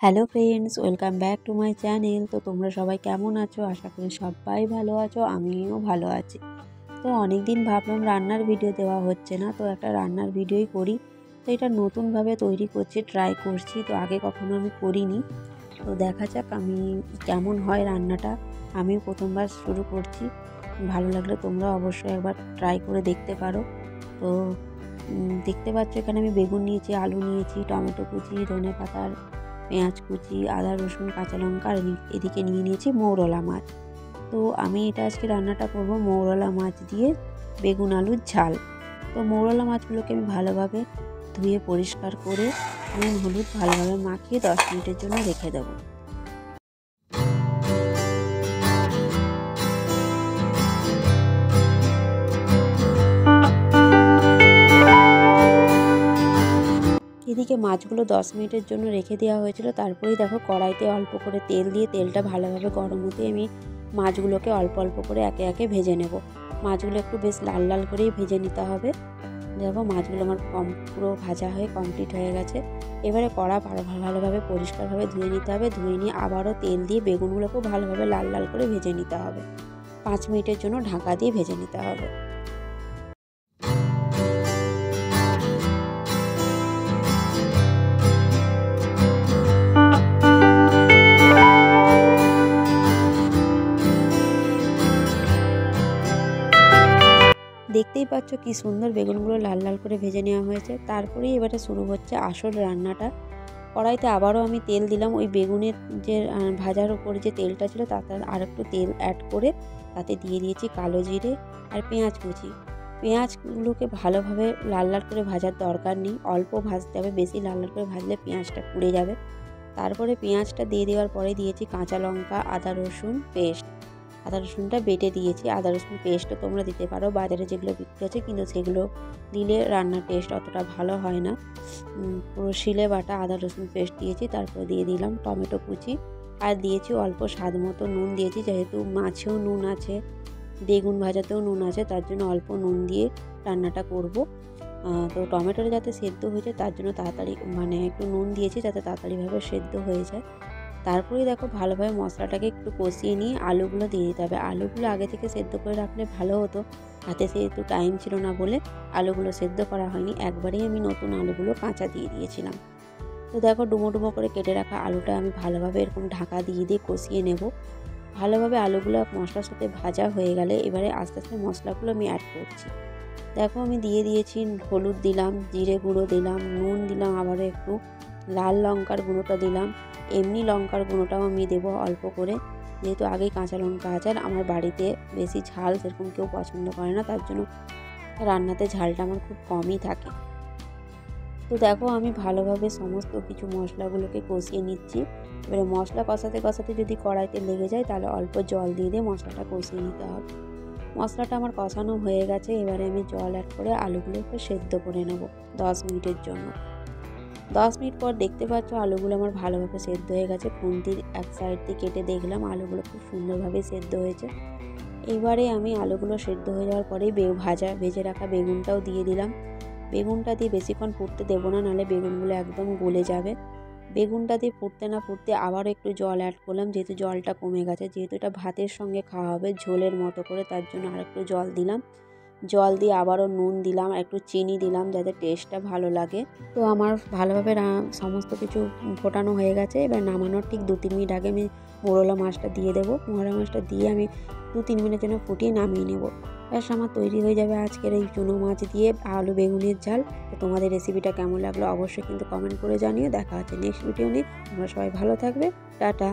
Hello friends, welcome back to my channel. তো তোমরা সবাই কেমন আছো? আশা করি সবাই ভালো আছো, আমিও ভালো আছি। তো অনেক দিন ভাবলাম রান্নার ভিডিও দেওয়া হচ্ছে না, তো একটা রান্নার ভিডিওই করি। তো এটা নতুনভাবে তৈরি করছি, ট্রাই করছি। তো আগে কখনো আমি করিনি, তো দেখা যাক আমি কেমন হয় রান্নাটা। আমিও প্রথমবার শুরু করছি। ভালো লাগলে তোমরা অবশ্যই একবার ট্রাই করে দেখতে পারো। তো দেখতে পাচ্ছ এখানে আমি বেগুন নিয়েছি, আলু নিয়েছি, টমেটো কুচি, ধনেপাতা, পেঁয়াজ কুচি, আদা রসুন, কাঁচা লঙ্কা, আর এদিকে নিয়ে নিয়েছি মৌরলা মাছ। তো আমি এটা আজকে রান্নাটা করব মৌরলা মাছ দিয়ে বেগুন আলুর ঝাল। তো মৌরলা মাছগুলোকে আমি ভালোভাবে ধুয়ে পরিষ্কার করে নুন হলুদ ভালোভাবে মাখিয়ে 10 মিনিটের জন্য রেখে দেবো। এদিকে মাছগুলো 10 মিনিটের জন্য রেখে দেওয়া হয়েছিল। তারপরেই দেখো কড়াইতে অল্প করে তেল দিয়ে তেলটা ভালোভাবে গরম হতে আমি মাছগুলোকে অল্প অল্প করে একে একে ভেজে নেব। মাছগুলো একটু বেশ লাল লাল করেই ভেজে নিতে হবে। দেখো মাছগুলো আমার পুরো ভাজা হয়ে কমপ্লিট হয়ে গেছে। এবারে কড়া ভালোভাবে পরিষ্কারভাবে ধুয়ে নিতে হবে। ধুয়ে নিয়ে আবারও তেল দিয়ে বেগুনগুলোকেও ভালোভাবে লাল লাল করে ভেজে নিতে হবে। 5 মিনিটের জন্য ঢাকা দিয়ে ভেজে নিতে হবে। দেখতেই পাচ্ছ কি সুন্দর বেগুনগুলো লাল লাল করে ভেজে নেওয়া হয়েছে। তারপরেই এবারে শুরু হচ্ছে আসল রান্নাটা। কড়াইতে আবারও আমি তেল দিলাম। ওই বেগুনের যে ভাজার উপরে যে তেলটা ছিল তাতে আর একটু তেল অ্যাড করে তাতে দিয়ে দিয়েছি কালো জিরে আর পেঁয়াজ কুচি। পেঁয়াজগুলোকে ভালোভাবে লাল লাল করে ভাজার দরকার নেই, অল্প ভাজতে হবে, বেশি লাল লাল করে ভাজলে পেঁয়াজটা পুড়ে যাবে। তারপরে পেঁয়াজটা দিয়ে দেওয়ার পরে দিয়েছি কাঁচা লঙ্কা, আদা রসুন পেস্ট। আদা রসুনটা বেটে দিয়েছি। আদা রসুন পেস্টও তোমরা দিতে পারো, বাজারে যেগুলো বিক্রি হচ্ছে, কিন্তু সেগুলো দিলে রান্নার টেস্ট অতটা ভালো হয় না। পুরো শিলে বাটা আদা রসুন পেস্ট দিয়েছি। তারপরে দিয়ে দিলাম টমেটো কুচি আর দিয়েছি অল্প স্বাদ মতো নুন দিয়েছি। যেহেতু মাছেও নুন আছে, বেগুন ভাজাতেও নুন আছে, তার জন্য অল্প নুন দিয়ে রান্নাটা করব। তো টমেটোটা যাতে সেদ্ধ হয়ে যায় তার জন্য তাড়াতাড়ি একটু নুন দিয়েছি যাতে তাড়াতাড়িভাবে সেদ্ধ হয়ে যায়। তারপরেই দেখো ভালোভাবে মশলাটাকে একটু কষিয়ে নিয়ে আলুগুলো দিয়ে দিতে হবে। আলুগুলো আগে থেকে সেদ্ধ করে রাখলে ভালো হতো, হাতে সেহেতু টাইম ছিল না বলে আলুগুলো সেদ্ধ করা হয়নি। একবারেই আমি নতুন আলুগুলো কাঁচা দিয়ে দিয়েছিলাম। তো দেখো ডুমো ডুমো করে কেটে রাখা আলুটা আমি ভালোভাবে এরকম ঢাকা দিয়ে কষিয়ে নেব। ভালোভাবে আলুগুলো মশলার সাথে ভাজা হয়ে গেলে এবারে আস্তে আস্তে মশলাগুলো আমি অ্যাড করছি। দেখো আমি দিয়ে দিয়েছি হলুদ দিলাম, জিরে গুঁড়ো দিলাম, নুন দিলাম, আবারও একটু লাল লঙ্কার গুঁড়োটা দিলাম। এমনি লঙ্কার গুঁড়োটাও আমি দেবো অল্প করে, যেহেতু আগেই কাঁচা লঙ্কা আছে। আর আমার বাড়িতে বেশি ঝাল সেরকম কেউ পছন্দ করে না, তার জন্য রান্নাতে ঝালটা আমার খুব কমই থাকে। তো দেখো আমি ভালোভাবে সমস্ত কিছু মশলাগুলোকে কষিয়ে নিচ্ছি। এবারে মশলা কষাতে কষাতে যদি কড়াইতে লেগে যায় তাহলে অল্প জল দিয়ে মশলাটা কষিয়ে নিতে হবে। মশলাটা আমার কষানো হয়ে গেছে। এবারে আমি জল অ্যাড করে আলুগুলোকে সেদ্ধ করে নেব 10 মিনিটের জন্য। 10 মিনিট পর দেখতে পাচ্ছ আলুগুলো আমার ভালোভাবে সেদ্ধ হয়ে গেছে। খুন্তির এক সাইড দিয়ে কেটে দেখলাম আলুগুলো খুব সুন্দরভাবে সেদ্ধ হয়েছে। এবারে আমি আলুগুলো সেদ্ধ হয়ে যাওয়ার পরেই ভেজে রাখা বেগুনটাও দিয়ে দিলাম। বেগুনটা দিয়ে বেশিক্ষণ ফুটতে দেবো না, নাহলে বেগুনগুলো একদম গলে যাবে। বেগুনটা দিয়ে ফুটতে না ফুটতে আবারও একটু জল অ্যাড করলাম, যেহেতু জলটা কমে গেছে। যেহেতু এটা ভাতের সঙ্গে খাওয়া হবে ঝোলের মতো করে, তার জন্য আর একটু জল দিলাম। জল দিয়ে আবারও নুন দিলাম, একটু চিনি দিলাম যাতে টেস্টটা ভালো লাগে। তো আমার ভালোভাবে সমস্ত কিছু ফোটানো হয়ে গেছে। এবার নামানোর ঠিক 2-3 মিনিট আগে আমি মৌরলা মাছটা দিয়ে দেবো। মৌরলা মাছটা দিয়ে আমি 2-3 মিনিটের জন্য ফুটিয়ে নামিয়ে নেব। ব্যাস আমার তৈরি হয়ে যাবে আজকের এই চুনো মাছ দিয়ে আলু বেগুনের ঝাল। তো তোমাদের রেসিপিটা কেমন লাগলো অবশ্যই কিন্তু কমেন্ট করে জানিও। দেখা হচ্ছে নেক্সট ভিডিও নিয়ে। তোমরা সবাই ভালো থাকবে। টাটা।